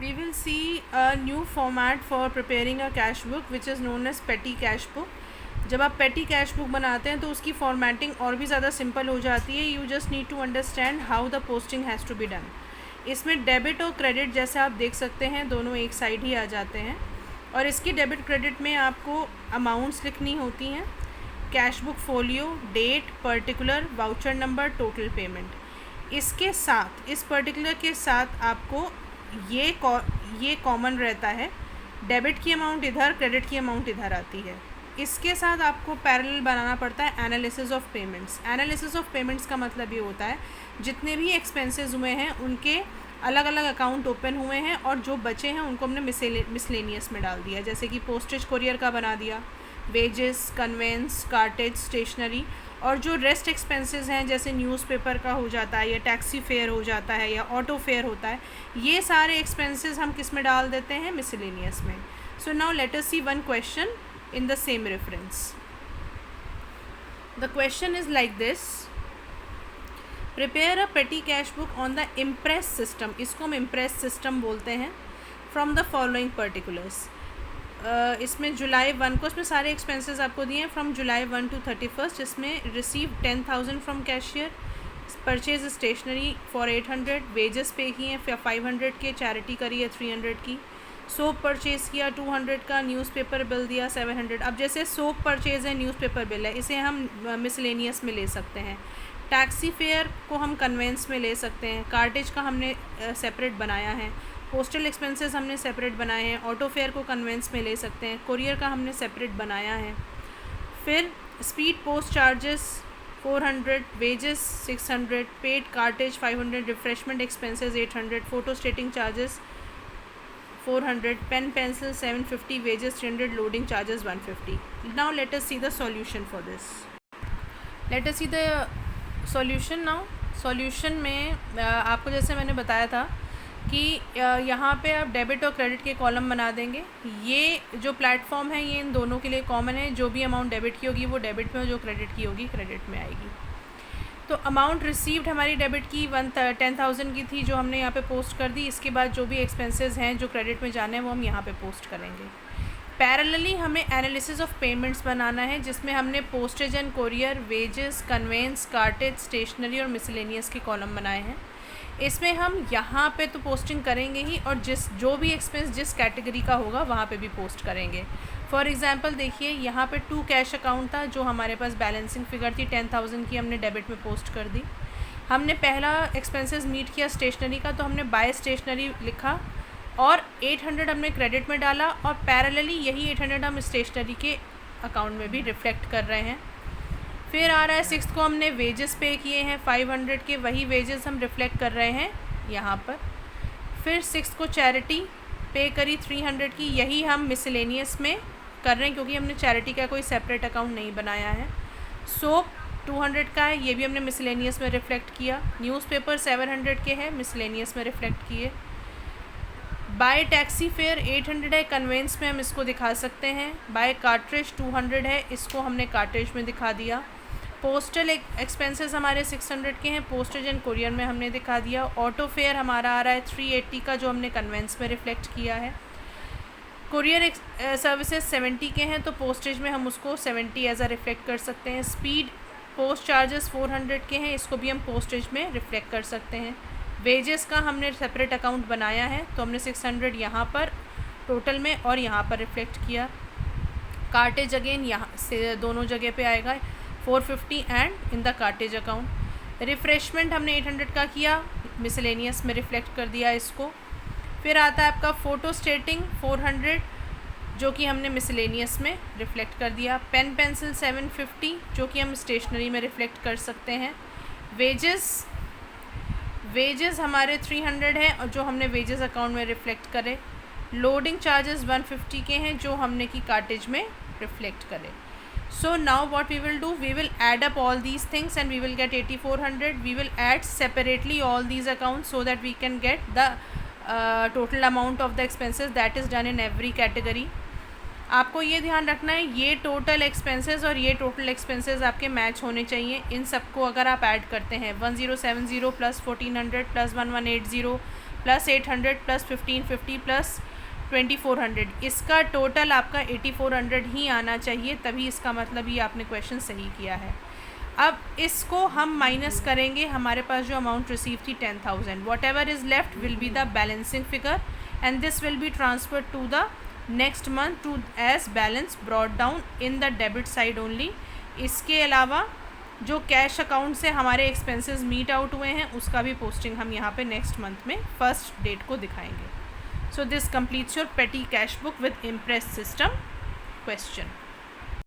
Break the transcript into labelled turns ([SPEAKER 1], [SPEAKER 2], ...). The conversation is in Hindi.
[SPEAKER 1] we will see a new format for preparing a cash book which is known as petty cash book. जब आप petty cash book बनाते हैं तो उसकी formatting और भी ज़्यादा simple हो जाती है. You just need to understand how the posting has to be done. इसमें डेबिट और क्रेडिट जैसे आप देख सकते हैं दोनों एक साइड ही आ जाते हैं, और इसकी डेबिट क्रेडिट में आपको अमाउंट्स लिखनी होती हैं, cash book folio, date, particular, voucher number, total payment. इसके साथ इस पर्टिकुलर के साथ आपको ये कॉमन रहता है, डेबिट की अमाउंट इधर, क्रेडिट की अमाउंट इधर आती है. इसके साथ आपको पैरेलल बनाना पड़ता है analysis of payments. Analysis of payments का मतलब ये होता है जितने भी एक्सपेंसेस हुए हैं उनके अलग अलग अकाउंट ओपन हुए हैं और जो बचे हैं उनको हमने मिसलेनियस में डाल दिया. जैसे कि पोस्टेज कोरियर का बना दिया, वेजेस, कन्वेंस, कार्टेज, स्टेशनरी, और जो रेस्ट एक्सपेंसेस हैं जैसे न्यूज़पेपर का हो जाता है या टैक्सी फेयर हो जाता है या ऑटो फेयर होता है, ये सारे एक्सपेंसेस हम किस में डाल देते हैं, मिसलेनियस में. So now let us see one question in the same reference. The question is like this: prepare a petty cash book on the Impress system. इसको हम Impress system बोलते हैं. From the following particulars. इसमें जुलाई 1 को इसमें सारे एक्सपेंसेस आपको दिए हैं फ्रॉम जुलाई 1 to 31. इसमें receive 10,000 from cashier, purchase stationery for 800, wages pay किए हैं 500 के, चैरिटी करी है 300 की, सोप परचेज़ किया 200 का, न्यूज़पेपर बिल दिया 700. अब जैसे सोप परचेज़ है, न्यूज़पेपर बिल है, इसे हम मिसलेनियस में ले सकते हैं. टैक्सी फेयर को हम कन्वेंस में ले सकते हैं. कार्टेज का हमने सेपरेट बनाया है. पोस्टल एक्सपेंसेस हमने सेपरेट बनाए हैं. ऑटो फेयर को कन्वेंस में ले सकते हैं. कोरियर का हमने सेपरेट बनाया है. फिर speed post charges 400, wages 600, paid cartage 500, refreshment expenses 800, photostating charges 400, pen pencil 750, wages 300, loading charges 150. Now let us see the solution for this. Let us see the solution now. Solution में आपको जैसे मैंने बताया था कि यहाँ पे आप डेबिट और क्रेडिट के कॉलम बना देंगे. ये जो प्लेटफॉर्म है ये इन दोनों के लिए कॉमन है. जो भी अमाउंट डेबिट की होगी वो डेबिट में, जो क्रेडिट की होगी क्रेडिट में आएगी. तो अमाउंट रिसीव्ड हमारी डेबिट की 10,000 की थी जो हमने यहाँ पे पोस्ट कर दी. इसके बाद जो भी एक्सपेंसेस हैं जो क्रेडिट में जाने हैं वो हम यहाँ पे पोस्ट करेंगे. पैरेलली हमें एनालिसिस ऑफ पेमेंट्स बनाना है जिसमें हमने postage and courier, wages, conveyance, cartage, stationery और मिसलेनियस के कॉलम बनाए हैं. इसमें हम यहाँ पे तो पोस्टिंग करेंगे ही, और जो भी एक्सपेंस जिस कैटेगरी का होगा वहाँ पे भी पोस्ट करेंगे. फॉर एग्जांपल देखिए यहाँ पे 2 कैश अकाउंट था जो हमारे पास बैलेंसिंग फिगर थी 10,000 की, हमने डेबिट में पोस्ट कर दी. हमने पहला एक्सपेंसेस मीट किया स्टेशनरी का, तो हमने बाय स्टेशनरी लिखा और 800 हमने क्रेडिट में डाला, और पैरेलली यही 800 हम स्टेशनरी के अकाउंट में भी रिफ्लेक्ट कर रहे हैं. फिर आ रहा है 6 को हमने वेजेस पे किए हैं 500 के, वही वेजेस हम रिफ्लेक्ट कर रहे हैं यहाँ पर. फिर 6 को चैरिटी पे करी 300 की, यही हम मिसलेनियस में कर रहे हैं क्योंकि हमने चैरिटी का कोई सेपरेट अकाउंट नहीं बनाया है. सोप 200 का है, ये भी हमने मिसलेनियस में रिफ्लेक्ट किया. न्यूज़पेपर 700 के हैं, मिसलेनियस में रिफ्लेक्ट किए. बाय टैक्सी फेयर 800 है, कन्वेंस में हम इसको दिखा सकते हैं. बाय कार्ट्रेज 200 है, इसको हमने कार्ट्रेज में दिखा दिया. पोस्टल एक्सपेंसेस हमारे 600 के हैं, पोस्टेज एंड कोरियर में हमने दिखा दिया. ऑटो फेयर हमारा आ रहा है 380 का जो हमने कन्वेंस में रिफ्लेक्ट किया है. कुरियर सर्विसेज 70 के हैं तो पोस्टेज में हम उसको 70 एज अ रिफ्लेक्ट कर सकते हैं. स्पीड पोस्ट चार्जेस 400 के हैं, इसको भी हम पोस्टेज में रिफ्लेक्ट कर सकते हैं. वेजेस का हमने सेपरेट अकाउंट बनाया है तो हमने 600 यहाँ पर टोटल में और यहाँ पर रिफ्लेक्ट किया. कार्टेज अगेन यहाँ से दोनों जगह पे आएगा 450 and in the cartage account. Refreshment हमने 800 का किया, मिसलेनियस में रिफ्लेक्ट कर दिया इसको. फिर आता है आपका फ़ोटो स्टेटिंग 400 जो कि हमने मिसलेनियस में रिफ्लेक्ट कर दिया. पेन पेंसिल 750 जो कि हम स्टेशनरी में रिफ्लेक्ट कर सकते हैं. वेजेस हमारे 300 हैं और जो हमने वेजेस अकाउंट में रिफ्लेक्ट करे. लोडिंग चार्जेस 150 के हैं जो हमने की कार्टेज में रिफ्लेक्ट करे. So now what we will do, we will add up all these things and we will get 8400. We will add separately all these accounts so that we can get the total amount of the expenses that is done in every category. आपको ये ध्यान रखना है ये टोटल एक्सपेंसेस और ये टोटल एक्सपेंसेस आपके मैच होने चाहिए. इन सबको अगर आप ऐड करते हैं 1070 plus 1400 plus 1180 plus 800 plus 1550 plus 2400, इसका टोटल आपका 8400 ही आना चाहिए, तभी इसका मतलब ये आपने क्वेश्चन सही किया है। अब इसको हम माइनस करेंगे, हमारे पास जो अमाउंट रिसीव थी 10,000, whatever is left will be the balancing figure and this will be transfer to the next month to as balance brought down in the debit side only. इसके अलावा जो कैश अकाउंट से हमारे एक्सपेंसेस मीट आउट हुए हैं उसका भी पोस्टिंग हम यहाँ पे नेक्स्ट मंथ में फर्स्ट डेट को दिखाएंगे। So this completes your petty cash book with Impress system question.